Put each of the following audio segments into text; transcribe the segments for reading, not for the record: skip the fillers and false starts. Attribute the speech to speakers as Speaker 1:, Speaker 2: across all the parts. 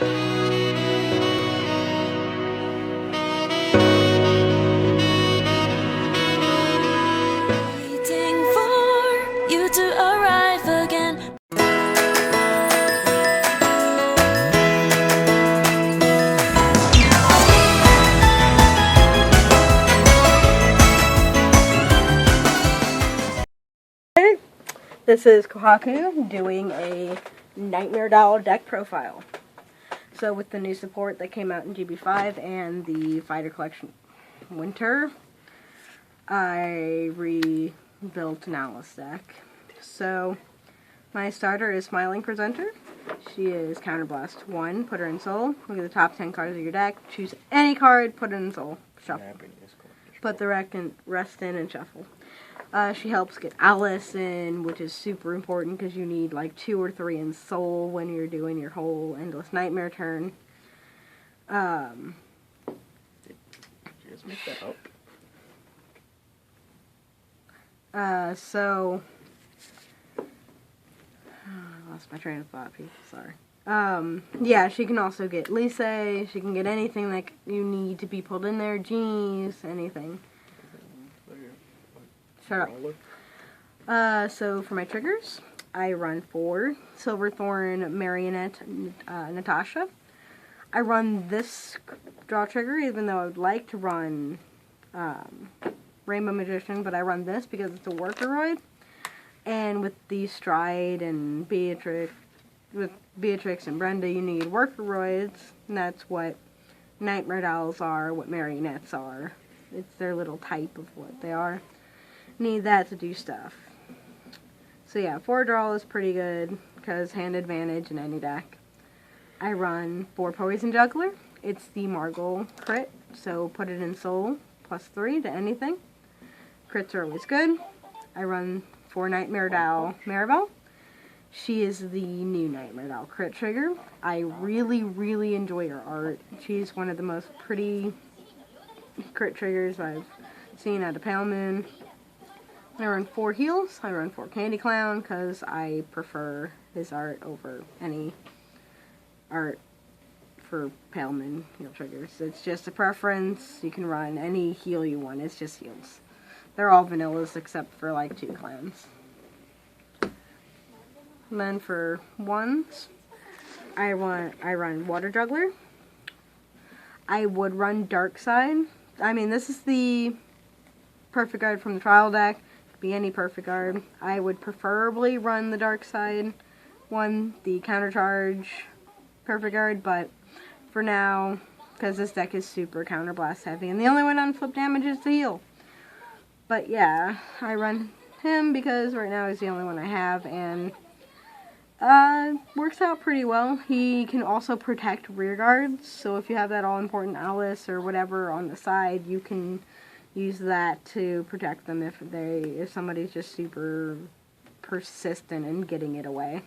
Speaker 1: Waiting for you to arrive again.
Speaker 2: This is Kohaku doing a Nightmare Doll deck profile. So with the new support that came out in GB5 and the Fighter Collection Winter, I rebuilt an Alice deck. So my starter is Smiling Presenter. She is Counterblast 1, put her in Soul. Look at the top 10 cards of your deck. Choose any card, put it in Soul. Shuffle. Put the rest in and shuffle. She helps get Alice in, which is super important because you need like 2 or 3 in Soul when you're doing your whole Endless Nightmare turn.
Speaker 3: Did you just make that up?
Speaker 2: So I lost my train of thought, people. Sorry. Yeah, she can also get Lisa. She can get anything that you need to be pulled in there. Genies, anything. Shut up. So for my triggers, I run 4 Silverthorn Marionette Natasha. I run this draw trigger, even though I would like to run Rainbow Magician, but I run this because it's a workeroid. And with the Stride and Beatrix and Brenda, you need workeroids, and that's what Nightmare Dolls are, what Marionettes are. It's their little type of what they are. Need that to do stuff. So yeah, 4 draw is pretty good because hand advantage in any deck. I run 4 Poison Juggler. It's the Margle crit, so put it in Soul +3 to anything. Crits are always good. I run 4 Nightmare Doll Maribel. She is the new Nightmare Doll crit trigger. I really enjoy her art. She's one of the most pretty crit triggers I've seen out of Pale Moon. I run 4 heals. I run 4 Candy Clown because I prefer his art over any art for Pale Moon heal triggers. It's just a preference. You can run any heal you want. It's just heals. They're all vanillas except for like 2 clowns. And then for ones, I run Water Juggler. I would run Dark Side. I mean, this is the perfect guard from the trial deck. Be any perfect guard. I would preferably run the Dark Side one, the Countercharge perfect guard, but for now, because this deck is super Counterblast heavy, and the only one on flip damage is to heal. But yeah, I run him because right now he's the only one I have, and works out pretty well. He can also protect rear guards, so if you have that all-important Alice or whatever on the side, you can use that to protect them if somebody's just super persistent in getting it away.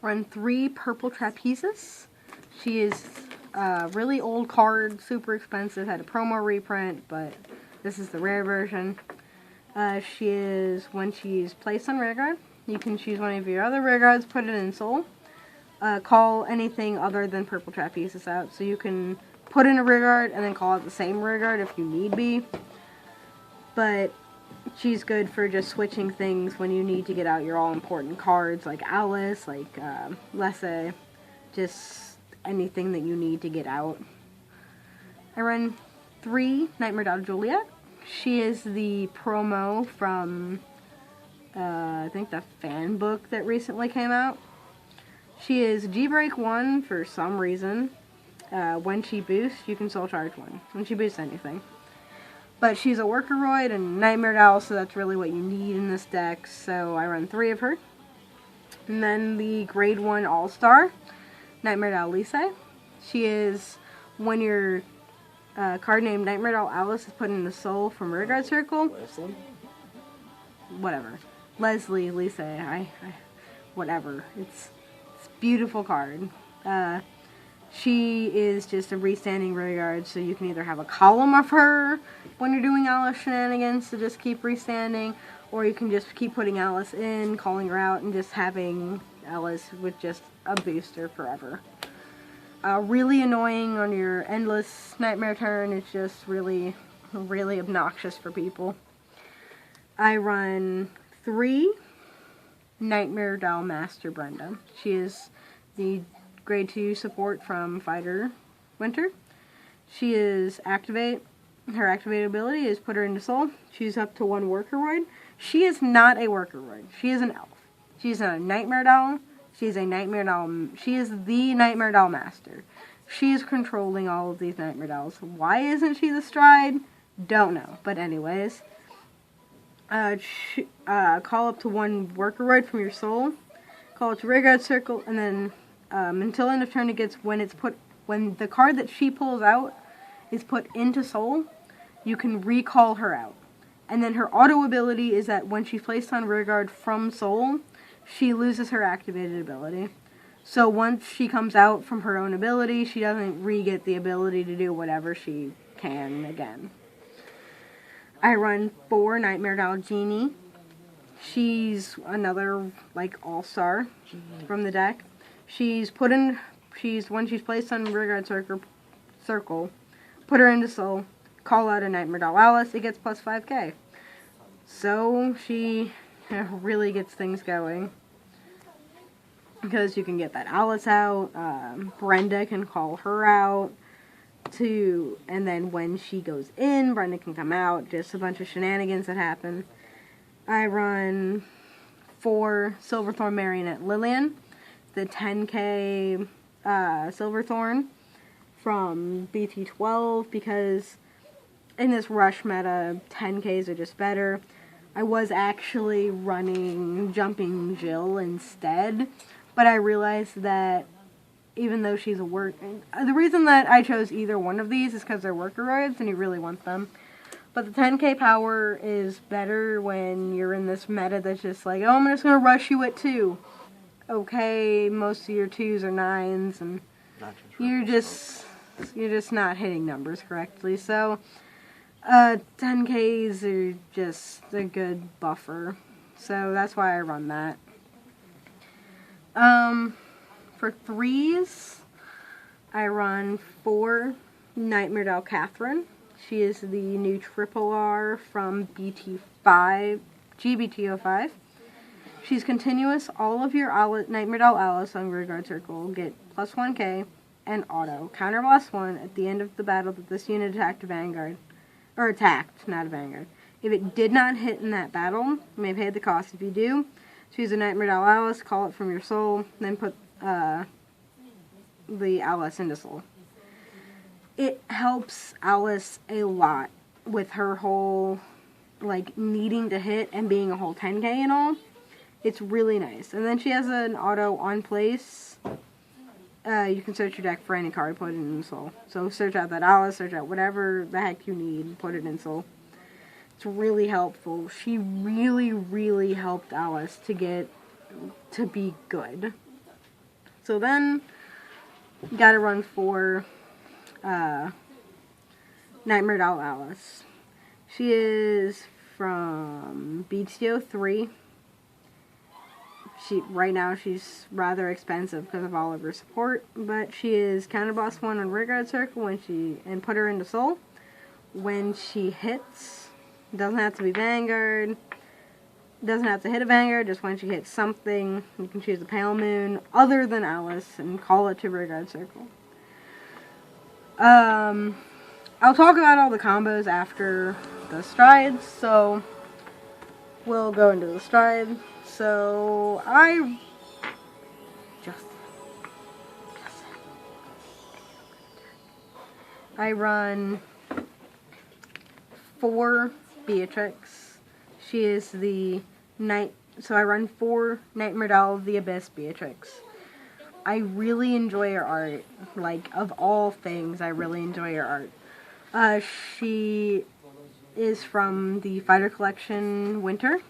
Speaker 2: Run 3 Purple Trapezes. She is a really old card, super expensive, had a promo reprint, but this is the rare version. She is, when she's placed on rear guard, you can choose one of your other rear guards, put it in Soul. Call anything other than Purple Trapezes out, so you can put in a rear guard and then call out the same rear guard if you need be. But she's good for just switching things when you need to get out your all-important cards, like Alice, like Lesse, just anything that you need to get out. I run 3 Nightmare Doll Juliet. She is the promo from, I think, the fan book that recently came out. She is G-Break 1 for some reason. When she boosts, you can Soul Charge 1. When she boosts anything. But she's a workeroid and Nightmare Doll, so that's really what you need in this deck. So I run 3 of her. And then the Grade 1 All-Star, Nightmare Doll Lisa. She is, when your card named Nightmare Doll Alice is put in the Soul from Rearguard Circle.
Speaker 3: Leslie?
Speaker 2: Whatever. Leslie, Lisa, whatever. It's a beautiful card. She is just a restanding rearguard, so you can either have a column of her when you're doing Alice shenanigans to just keep restanding, or you can just keep putting Alice in, calling her out, and just having Alice with just a booster forever. really annoying on your endless nightmare turn. It's just really, really obnoxious for people. I run 3 Nightmare Doll Master Brenda. She is the grade 2 support from Fighter Winter. She is activate. Her activated ability is put her into soul. She's up to 1 Workeroid. She is not a Workeroid. She is an elf. She's not a Nightmare Doll. She's a Nightmare Doll. She is the Nightmare Doll Master. She is controlling all of these Nightmare Dolls. Why isn't she the Stride? Don't know. But anyways, call up to 1 Workeroid from your soul. Call it to Rearguard Circle, and then until end of turn, it gets when the card that she pulls out is put into soul, you can recall her out. And then her auto ability is that when she's placed on Rearguard from soul, she loses her activated ability. So once she comes out from her own ability, she doesn't re-get the ability to do whatever she can again. I run 4 Nightmare Doll Genie. She's another, like, all-star from the deck. When she's placed on Rearguard Circle, put her into soul, call out a Nightmare Doll Alice, it gets plus 5k. So she really gets things going. Because you can get that Alice out, Brenda can call her out, and then when she goes in, Brenda can come out, just a bunch of shenanigans that happen. I run 4 Silverthorn Marionette Lillian, the 10k Silverthorn from BT12, because in this rush meta, 10ks are just better. I was actually running Jumping Jill instead, but I realized that even though she's a the reason that I chose either one of these is because they're Workeroids and you really want them. But the 10k power is better when you're in this meta that's just like, oh, I'm just going to rush you at 2. Okay, most of your 2s are 9s, and you're just not hitting numbers correctly. So 10ks are just a good buffer. So that's why I run that. For 3s, I run 4 Nightmare Doll Catherine. She is the new triple R from GBT05. She's continuous. All of your Nightmare Doll Alice on Rearguard Circle get plus 1k and auto. Counterblast 1 at the end of the battle that this unit attacked a Vanguard. Or attacked, not a Vanguard. If it did not hit in that battle, you may pay the cost. If you do, choose a Nightmare Doll Alice, call it from your soul, then put the Alice into soul. It helps Alice a lot with her whole, like, needing to hit and being a whole 10k and all. It's really nice. And then she has an auto on place. You can search your deck for any card, put it in soul. So search out that Alice, search out whatever the heck you need, put it in soul. It's really helpful. She really, really helped Alice to be good. So then, you gotta run 4 Nightmare Doll Alice. She is from BTO3. Right now she's rather expensive because of all of her support, but she is counterblast 1 on Rearguard Circle and put her into soul. When she hits, doesn't have to be Vanguard, doesn't have to hit a Vanguard, just when she hits something, you can choose a Pale Moon other than Alice and call it to Rearguard Circle. I'll talk about all the combos after the strides, so we'll go into the stride. So I run 4 Beatrix. She is the so I run 4 Nightmare Doll of the Abyss Beatrix. I really enjoy her art. Like, of all things, I really enjoy her art. She is from the Fighter Collection Winter.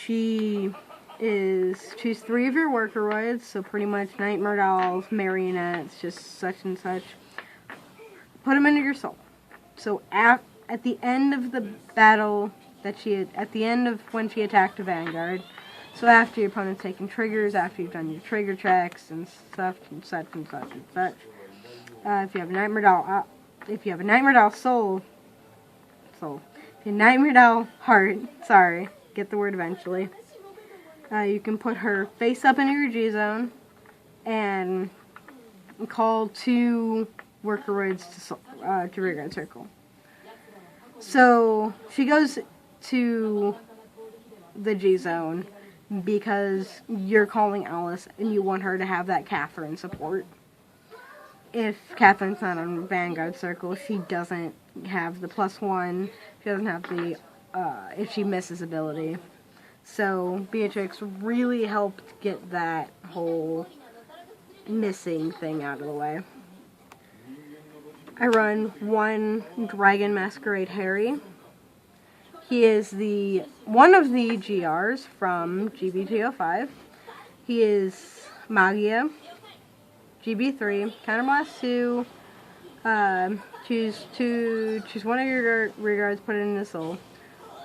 Speaker 2: Choose 3 of your Workeroids, so pretty much Nightmare Dolls, Marionettes, just such and such. Put them into your soul. So at the end of the battle at the end of when she attacked a Vanguard, So after your opponent's taken triggers, after you've done your trigger checks and stuff and such and such and such, if you have a Nightmare Doll, if you have a Nightmare Doll Nightmare Doll heart, sorry, get the word eventually. You can put her face up into your G zone and call 2 worker to rear guard circle. So she goes to the G zone because you're calling Alice and you want her to have that Catherine support. If Catherine's not on Vanguard circle, she doesn't have the +1. She doesn't have the if she misses ability. So Beatrix really helped get that whole missing thing out of the way. I run 1 Dragon Masquerade Harry. He is one of the GRs from GB205. He is Magia, GB3, Counterblast 2, choose one of your rear guards, put it in the soul.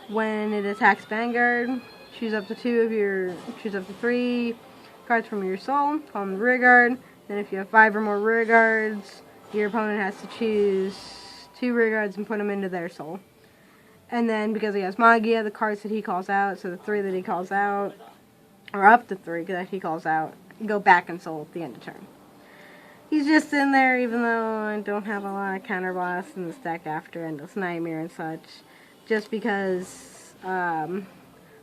Speaker 2: When it attacks Vanguard, choose up to 3 cards from your soul, call them the rear guard. Then if you have 5 or more rear guards, your opponent has to choose 2 rear guards and put them into their soul. And then because he has Magia, the cards that he calls out, so the 3 that he calls out, or up to 3 that he calls out, go back in soul at the end of turn. He's just in there, even though I don't have a lot of counterblasts in this deck after Endless Nightmare and such, just because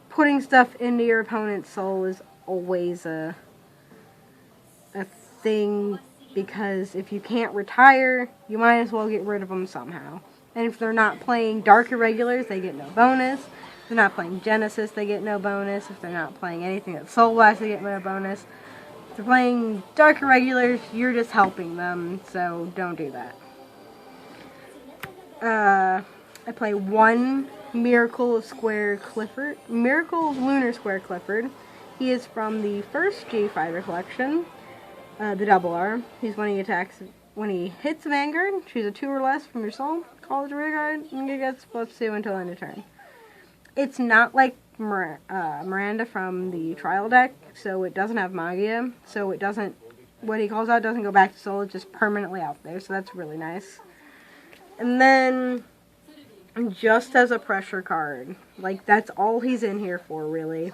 Speaker 2: putting stuff into your opponent's soul is always a thing, because if you can't retire, you might as well get rid of them somehow. And if they're not playing Dark Irregulars, they get no bonus. If they're not playing Genesis, they get no bonus. If they're not playing anything that's Soul Blast, they get no bonus. If they're playing Dark Irregulars, you're just helping them, so don't do that. I play 1 Miracle Lunar Square Clifford. He is from the first G Fighter collection, the Double R. He's when he hits Vanguard, choose a 2 or less from your soul, call it a rear guard, and he gets +2 until end of turn. It's not like Miranda from the trial deck, so it doesn't have Magia, so what he calls out doesn't go back to soul, it's just permanently out there, so that's really nice. And then, just as a pressure card, like that's all he's in here for, really,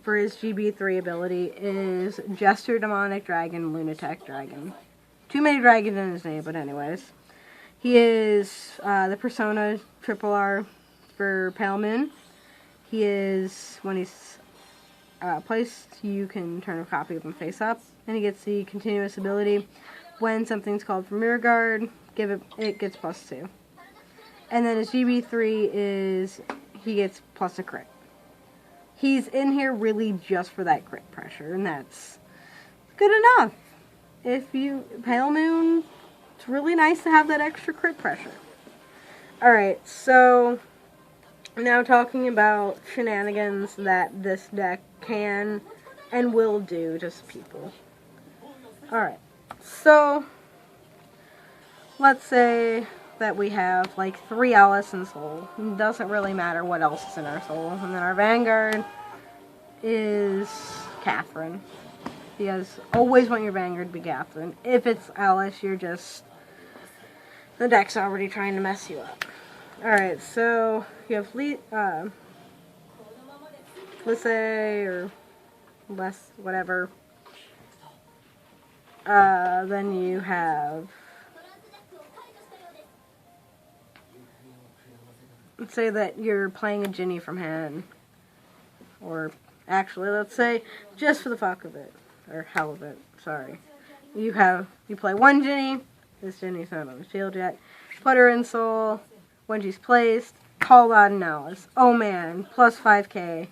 Speaker 2: for his GB3 ability, is Jester Demonic Dragon, Lunatech Dragon. Too many dragons in his name, but anyways. He is the Persona Triple R for Pale Moon. He is, when he's placed, you can turn a copy of him face up, and he gets the continuous ability. When something's called from rear guard, it gets +2. And then his GB3 is, he gets +1 crit. He's in here really just for that crit pressure, and that's good enough. Pale Moon, it's really nice to have that extra crit pressure. Alright, so now talking about shenanigans that this deck can and will do to people. Alright, so let's say that we have like 3 Alice in soul. It doesn't really matter what else is in our soul. And then our Vanguard is Catherine. Because always want your Vanguard to be Catherine. If it's Alice, the deck's already trying to mess you up. Alright, so you have Lisse or less, whatever. Then you have, let's say that you're playing a Ginny from hand. Or actually, let's say, just for the fuck of it. Or hell of it, sorry. You play 1 Ginny, this Ginny's not on the field yet, put her in soul, when she's placed, call out an Alice. Oh man, +5k.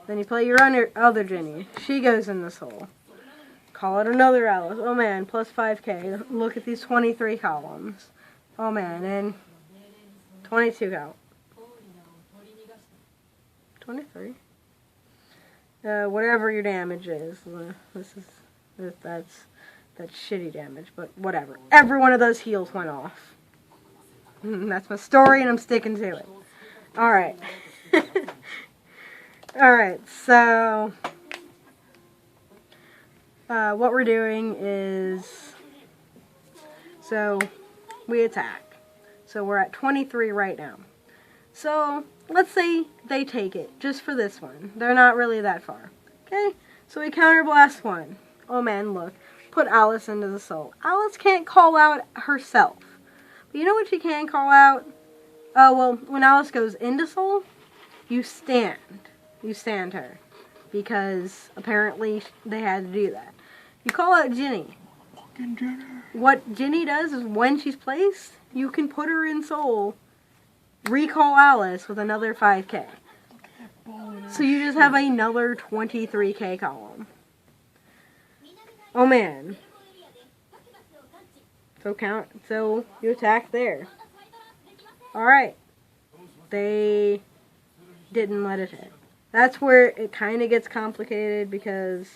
Speaker 2: Then you play your other Ginny, she goes in the soul. Call out another Alice. Oh man, +5k. Look at these 23 columns. Oh man, and 22 count. 23? Whatever your damage is. That's shitty damage, but whatever. Every one of those heals went off. That's my story, and I'm sticking to it. Alright. Alright, so what we're doing is, so we attack. So we're at 23 right now. So let's say they take it, just for this one. They're not really that far. Okay, so we counterblast one. Oh man, look. Put Alice into the soul. Alice can't call out herself. But you know what she can call out? Oh, well, when Alice goes into soul, you stand. You stand her. Because apparently they had to do that. You call out Ginny. What Ginny does is when she's placed, you can put her in soul, recall Alice with another 5k. So you just have another 23k column. Oh man. So you attack there. Alright. They didn't let it hit. That's where it kind of gets complicated because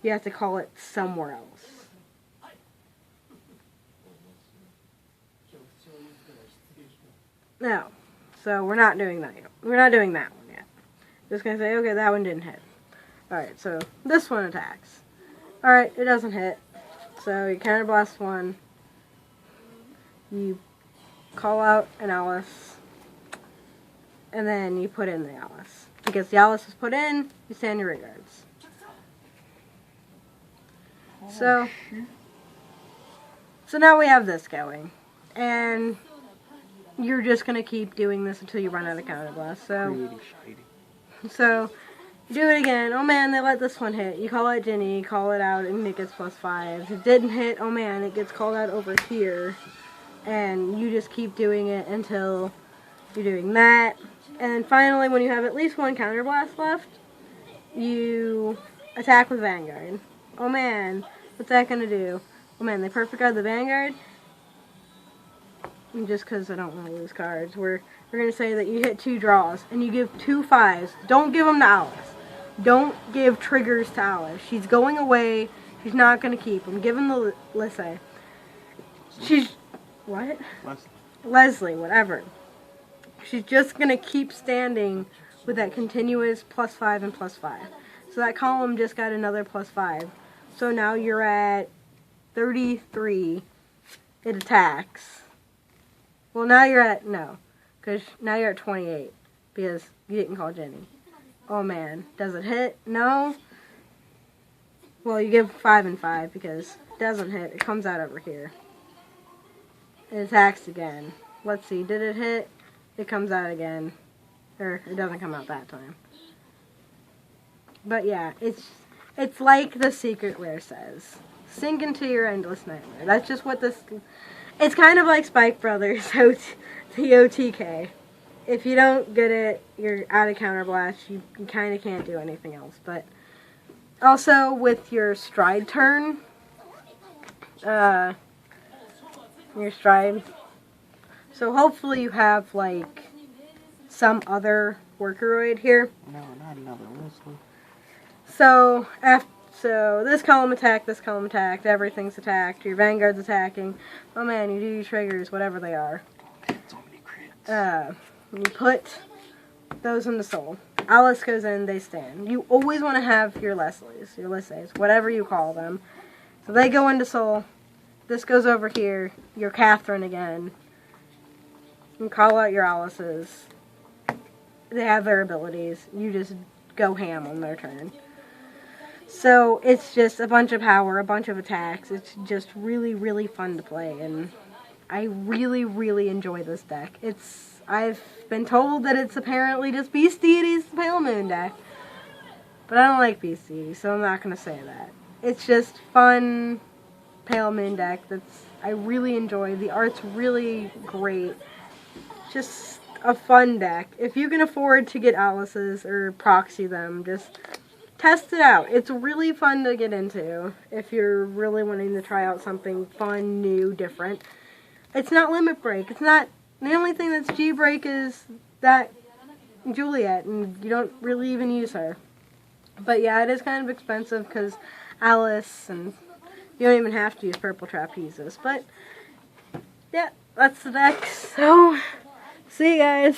Speaker 2: you have to call it somewhere else. No. So we're not doing that yet. We're not doing that one yet. Just gonna say, okay, that one didn't hit. Alright, so this one attacks. Alright, it doesn't hit. So you counterblast one. You call out an Alice. And then you put in the Alice. Because the Alice is put in, you stand your rearguards. So now we have this going. And you're just going to keep doing this until you run out of counterblast. So you do it again. Oh man, they let this one hit. You call out Ginny, you call it out, and it gets +5. If it didn't hit, oh man, it gets called out over here. And you just keep doing it until you're doing that. And finally, when you have at least one counterblast left, you attack with Vanguard. Oh man, what's that going to do? Oh man, they perfect guard the Vanguard. And just because I don't want to lose cards, we're going to say that you hit 2 draws, and you give 2 5s. Don't give them to Alice. Don't give triggers to Alice. She's going away. She's not going to keep them. Give them the Lissay. She's... What? Leslie, whatever. She's just going to keep standing with that continuous +5 and +5. So that column just got another +5. So now you're at 33. It attacks. Well, now you're at, no. Because now you're at 28. Because you didn't call Ginny. Oh man. Does it hit? No. Well, you give 5 and 5 because it doesn't hit. It comes out over here. It attacks again. Let's see. Did it hit? It comes out again. Or it doesn't come out that time. But yeah, it's like the secret rare says. Sink into your endless nightmare. That's just what this... It's kind of like Spike Brothers, the OTK. If you don't get it, you're out of counterblast. You kind of can't do anything else. But also with your stride turn, your stride. So hopefully you have like some other workeroid here.
Speaker 3: No, not another Leslie.
Speaker 2: So this column attacked, everything's attacked, your Vanguard's attacking. Oh man, you do your triggers, whatever they are.
Speaker 3: So many crits.
Speaker 2: You put those in the soul. Alice goes in, they stand. You always want to have your Leslies, your Lissays, whatever you call them. So they go into soul. This goes over here, your Catherine again. You call out your Alices. They have their abilities. You just go ham on their turn. So it's just a bunch of power, a bunch of attacks. It's just really, really fun to play, and I really, really enjoy this deck. I've been told that it's apparently just Beast Deity's Pale Moon deck, but I don't like Beast Deity, so I'm not going to say that. It's just fun Pale Moon deck I really enjoy. The art's really great. Just a fun deck. If you can afford to get Alice's or proxy them, just test it out. It's really fun to get into if you're really wanting to try out something fun, new, different. It's not Limit Break. It's not... The only thing that's G-Break is that Juliet, and you don't really even use her. But yeah, it is kind of expensive because Alice, and you don't even have to use Purple Trapezes. But yeah, that's the deck. So, see you guys.